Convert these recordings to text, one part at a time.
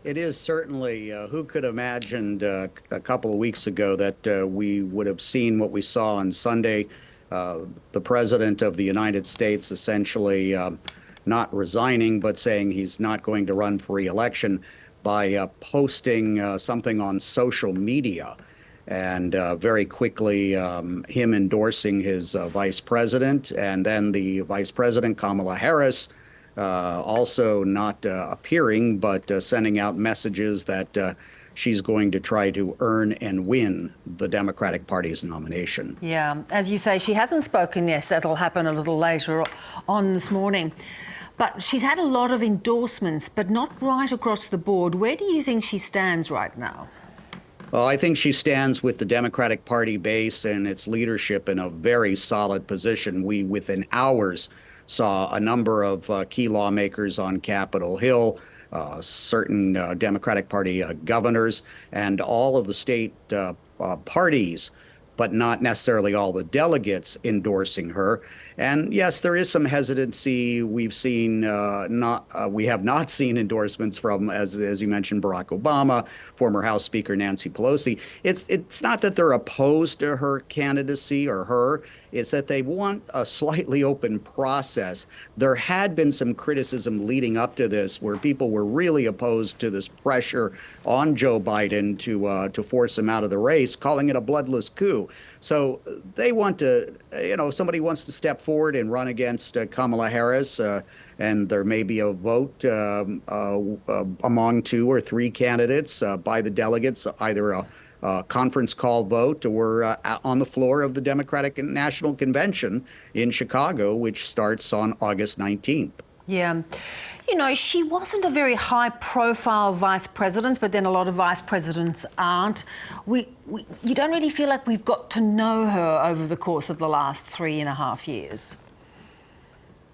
It is certainly, who could have imagined a couple of weeks ago that we would have seen what we saw on Sunday, the President of the United States essentially not resigning, but saying he's not going to run for re-election by posting something on social media. And very quickly, him endorsing his vice president, and then the Vice President Kamala Harris also not appearing, but sending out messages that she's going to try to earn and win the Democratic Party's nomination. Yeah, as you say, she hasn't spoken yet. That'll happen a little later on this morning. But she's had a lot of endorsements, but not right across the board. Where do you think she stands right now? Well, I think she stands with the Democratic Party base and its leadership in a very solid position. We, within hours, saw a number of key lawmakers on Capitol Hill, certain Democratic Party governors, and all of the state parties, but not necessarily all the delegates endorsing her. And yes, there is some hesitancy. We've seen we have not seen endorsements from, as you mentioned, Barack Obama, former House Speaker Nancy Pelosi. It's not that they're opposed to her candidacy or her. It's that they want a slightly open process. There had been some criticism leading up to this where people were really opposed to this pressure on Joe Biden to force him out of the race, calling it a bloodless coup. So they want to, if somebody wants to step forward and run against Kamala Harris, and there may be a vote among 2 or 3 candidates by the delegates, either a conference call vote or on the floor of the Democratic National Convention in Chicago, which starts on August 19th. Yeah. She wasn't a very high-profile vice president, but then a lot of vice presidents aren't. You don't really feel like we've got to know her over the course of the last 3.5 years.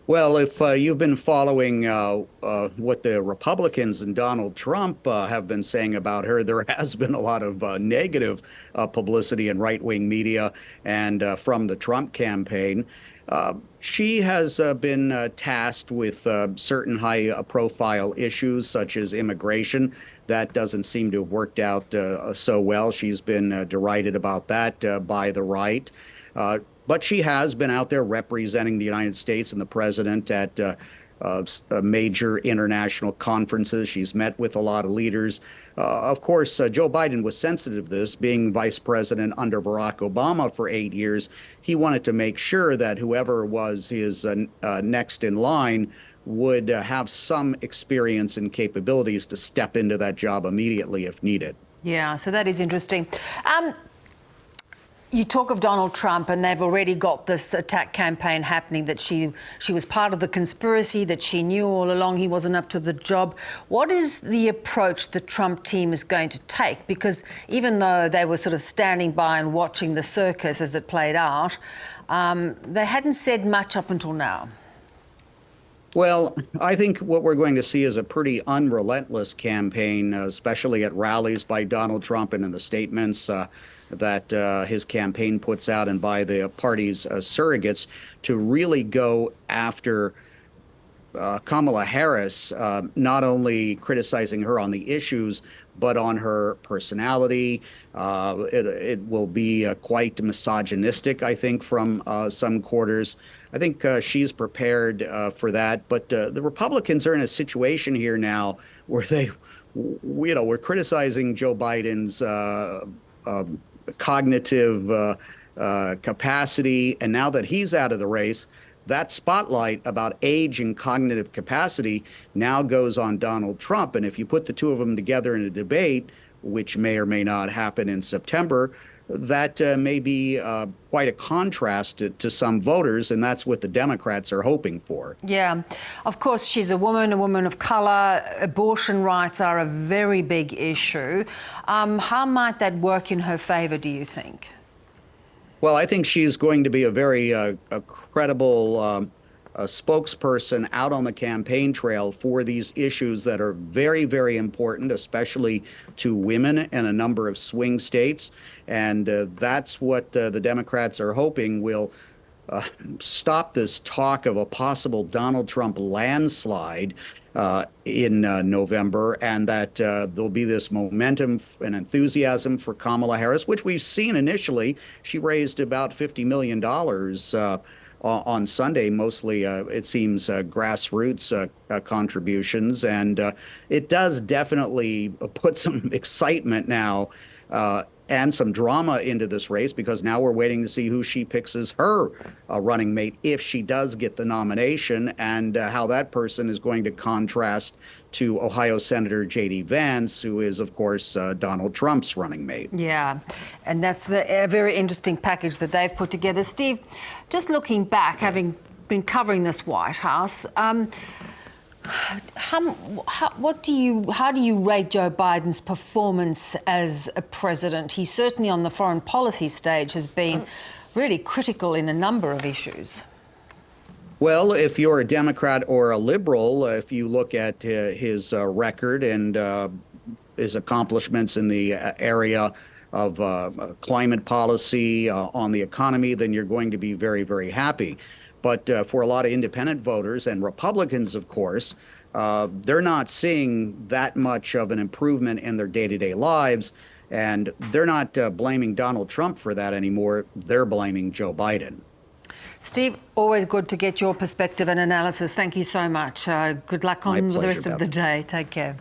Well, if you've been following what the Republicans and Donald Trump have been saying about her, there has been a lot of negative publicity in right-wing media and from the Trump campaign. She has been tasked with certain high-profile issues, such as immigration. That doesn't seem to have worked out so well. She's been derided about that by the right. But she has been out there representing the United States and the president at major international conferences. She's met with a lot of leaders. Of course, Joe Biden was sensitive to this, being vice president under Barack Obama for 8 years. He wanted to make sure that whoever was his next in line would have some experience and capabilities to step into that job immediately if needed. Yeah, so that is interesting. You talk of Donald Trump, and they've already got this attack campaign happening that she was part of the conspiracy, that she knew all along he wasn't up to the job. What is the approach the Trump team is going to take? Because even though they were sort of standing by and watching the circus as it played out, they hadn't said much up until now. Well, I think what we're going to see is a pretty unrelentless campaign, especially at rallies by Donald Trump and in the statements that his campaign puts out and by the party's surrogates to really go after Kamala Harris, not only criticizing her on the issues, but on her personality. It will be quite misogynistic, I think, from some quarters. I think she's prepared for that. But the Republicans are in a situation here now where we're criticizing Joe Biden's cognitive capacity. And now that he's out of the race, that spotlight about age and cognitive capacity now goes on Donald Trump. And if you put the two of them together in a debate, which may or may not happen in September, that may be quite a contrast to some voters, and that's what the Democrats are hoping for. Yeah. Of course, she's a woman of colour. Abortion rights are a very big issue. How might that work in her favour, do you think? Well, I think she's going to be a very credible spokesperson out on the campaign trail for these issues that are very, very important, especially to women in a number of swing states. And that's what the Democrats are hoping will stop this talk of a possible Donald Trump landslide. in November, and that there'll be this momentum and enthusiasm for Kamala Harris, which we've seen initially. She raised about $50 million on Sunday, mostly, it seems, grassroots contributions. And it does definitely put some excitement now and some drama into this race, because now we're waiting to see who she picks as her running mate if she does get the nomination, and how that person is going to contrast to Ohio Senator J.D. Vance, who is, of course, Donald Trump's running mate. Yeah, and that's a very interesting package that they've put together. Steve, just looking back, having been covering this White House, how do you rate Joe Biden's performance as a president? He certainly on the foreign policy stage has been really critical in a number of issues. Well, if you're a Democrat or a liberal, if you look at his record and his accomplishments in the area of climate policy, on the economy, then you're going to be very, very happy. But for a lot of independent voters and Republicans, of course, they're not seeing that much of an improvement in their day-to-day lives. And they're not blaming Donald Trump for that anymore. They're blaming Joe Biden. Steve, always good to get your perspective and analysis. Thank you so much. Good luck on the rest of the day. Take care.